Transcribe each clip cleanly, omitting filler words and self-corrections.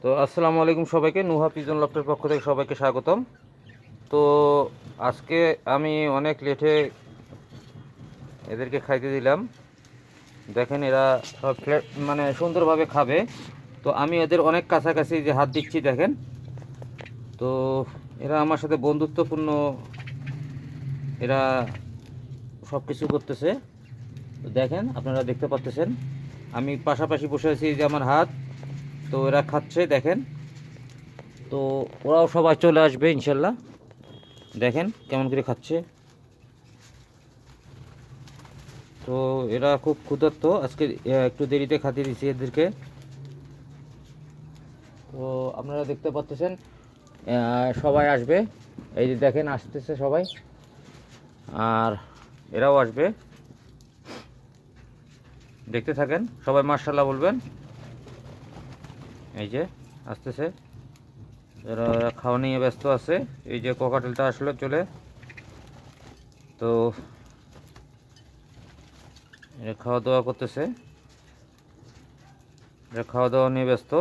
তো আসসালামু আলাইকুম সবাইকে, নুহা পিজন লফটের পক্ষ থেকে সবাইকে স্বাগতম। তো আজকে আমি অনেক লেটে এদেরকে খাইতে দিলাম। দেখেন এরা সব মানে সুন্দরভাবে খাবে। তো আমি এদের অনেক কাছাকাছি যে হাত দিচ্ছি দেখেন। তো এরা আমার সাথে বন্ধুত্বপূর্ণ, এরা সব কিছু করতেছে। তো দেখেন, আপনারা দেখতে পাচ্ছেন আমি পাশাপাশি বসে আছি, যে আমার হাত। তো এরা খাচ্ছে দেখেন। তো ওরাও সবাই চলে আসবে ইনশাল্লাহ। দেখেন কেমন করে খাচ্ছে। তো এরা খুব ক্ষুধার্ত আজকে, একটু দেরিতে খাতে দিয়েছি এদেরকে। তো আপনারা দেখতে পাচ্ছেন সবাই আসবে। এই যে দেখেন আসতেছে সবাই, আর এরাও আসবে। দেখতে থাকেন, সবাই মাশাআল্লাহ বলবেন। এই যে আসতেছে, এরা খাওয়া নিয়ে ব্যস্ত আছে। এই যে ককাটেলটা আসলে চলে। তো এরা খাওয়া দাওয়া করতেছে, এরা খাওয়া দাওয়া নিয়ে ব্যস্ত।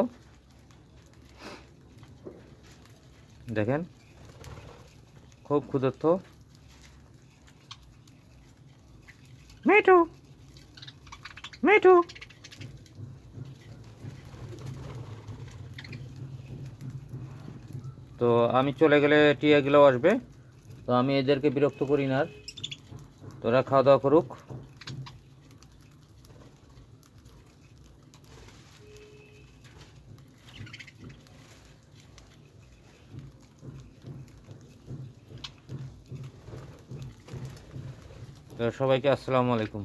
দেখেন খুব ক্ষুধার্ত। মিঠু, মিঠু। তো আমি চলে গেলে টিয়াগুলোও আসবে। তো আমি এদেরকে বিরক্ত করি না আর। তোরা খাওয়া দাওয়া করুক। তো সবাইকে আসসালামু আলাইকুম।